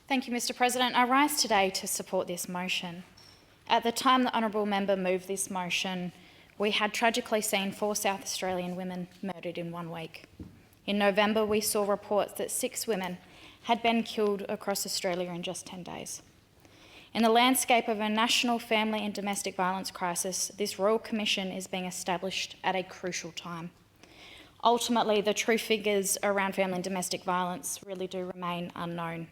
Thank you, Mr President. I rise today to support this motion. At the time the Honourable Member moved this motion, we had tragically seen 4 South Australian women murdered in 1 week. In November, we saw reports that 6 women had been killed across Australia in just 10 days. In the landscape of a national family and domestic violence crisis, this Royal Commission is being established at a crucial time. Ultimately, the true figures around family and domestic violence really do remain unknown.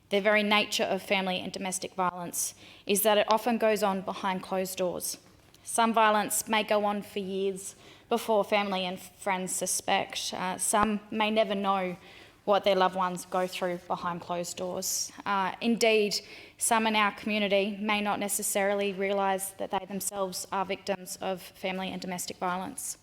The very nature of family and domestic violence is that it often goes on behind closed doors. Some violence may go on for years before family and friends suspect. Some may never know what their loved ones go through behind closed doors. Indeed, some in our community may not necessarily realise that they themselves are victims of family and domestic violence.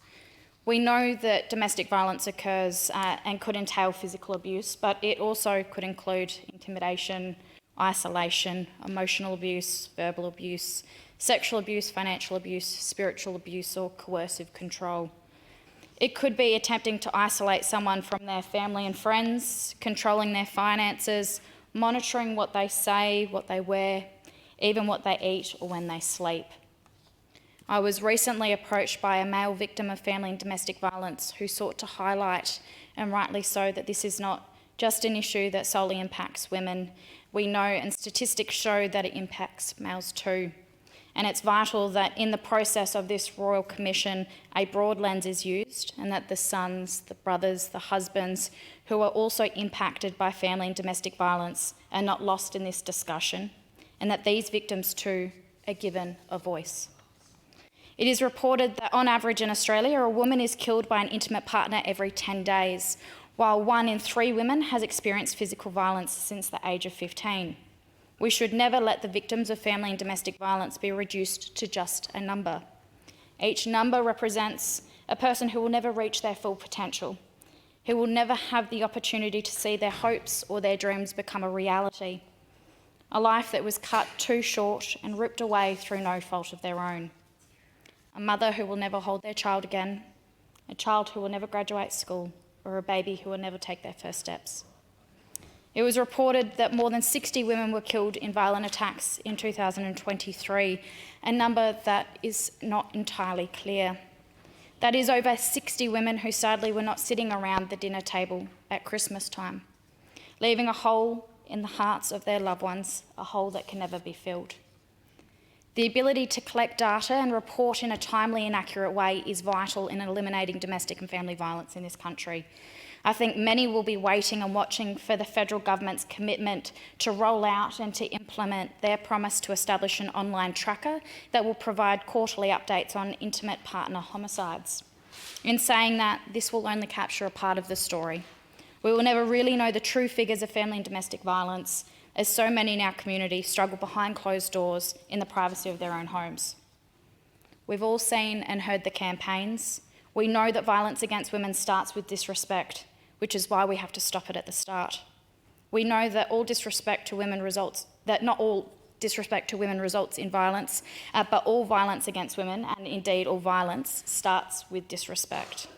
We know that domestic violence occurs and could entail physical abuse, but it also could include intimidation, isolation, emotional abuse, verbal abuse, sexual abuse, financial abuse, spiritual abuse, or coercive control. It could be attempting to isolate someone from their family and friends, controlling their finances, monitoring what they say, what they wear, even what they eat or when they sleep. I was recently approached by a male victim of family and domestic violence who sought to highlight, and rightly so, that this is not just an issue that solely impacts women. We know and statistics show that it impacts males too. And it's vital that in the process of this Royal Commission, a broad lens is used and that the sons, the brothers, the husbands who are also impacted by family and domestic violence are not lost in this discussion, and that these victims too are given a voice. It is reported that on average in Australia, a woman is killed by an intimate partner every 10 days, while 1 in 3 women has experienced physical violence since the age of 15. We should never let the victims of family and domestic violence be reduced to just a number. Each number represents a person who will never reach their full potential, who will never have the opportunity to see their hopes or their dreams become a reality. A life that was cut too short and ripped away through no fault of their own. A mother who will never hold their child again, a child who will never graduate school, or a baby who will never take their first steps. It was reported that more than 60 women were killed in violent attacks in 2023, a number that is not entirely clear. That is over 60 women who sadly were not sitting around the dinner table at Christmas time, leaving a hole in the hearts of their loved ones, a hole that can never be filled. The ability to collect data and report in a timely and accurate way is vital in eliminating domestic and family violence in this country. I think many will be waiting and watching for the federal government's commitment to roll out and to implement their promise to establish an online tracker that will provide quarterly updates on intimate partner homicides. In saying that, this will only capture a part of the story. We will never really know the true figures of family and domestic violence, as so many in our community struggle behind closed doors in the privacy of their own homes. We've all seen and heard the campaigns. We know that violence against women starts with disrespect, which is why we have to stop it at the start. We know that not all disrespect to women results in violence, but all violence against women, and indeed all violence, starts with disrespect.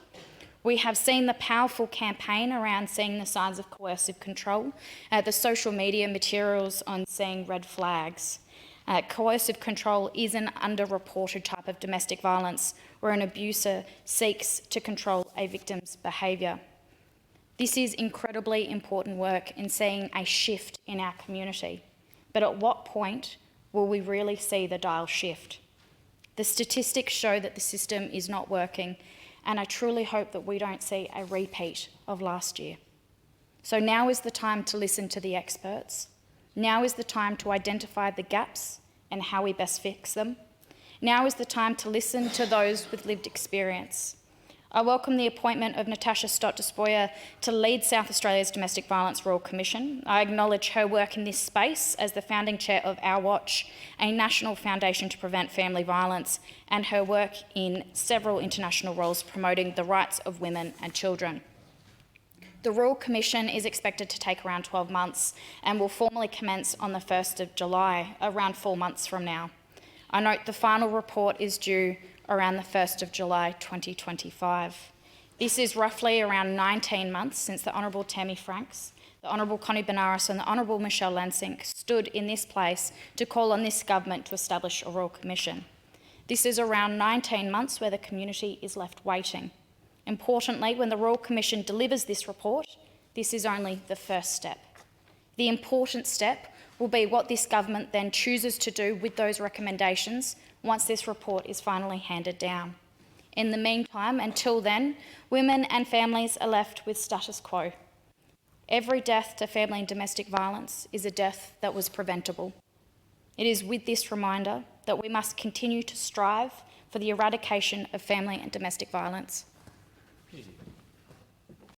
We have seen the powerful campaign around seeing the signs of coercive control, the social media materials on seeing red flags. Coercive control is an underreported type of domestic violence where an abuser seeks to control a victim's behaviour. This is incredibly important work in seeing a shift in our community. But at what point will we really see the dial shift? The statistics show that the system is not working, and I truly hope that we don't see a repeat of last year. So now is the time to listen to the experts. Now is the time to identify the gaps and how we best fix them. Now is the time to listen to those with lived experience. I welcome the appointment of Natasha Stott-Despoja to lead South Australia's Domestic Violence Royal Commission. I acknowledge her work in this space as the founding chair of Our Watch, a national foundation to prevent family violence, and her work in several international roles promoting the rights of women and children. The Royal Commission is expected to take around 12 months and will formally commence on the 1st of July, around 4 months from now. I note the final report is due around the 1st of July 2025. This is roughly around 19 months since the Honourable Tammy Franks, the Honourable Connie Benares and the Honourable Michelle Lansing stood in this place to call on this government to establish a Royal Commission. This is around 19 months where the community is left waiting. Importantly, when the Royal Commission delivers this report, this is only the first step. The important step will be what this government then chooses to do with those recommendations once this report is finally handed down. In the meantime, until then, women and families are left with status quo. Every death to family and domestic violence is a death that was preventable. It is with this reminder that we must continue to strive for the eradication of family and domestic violence.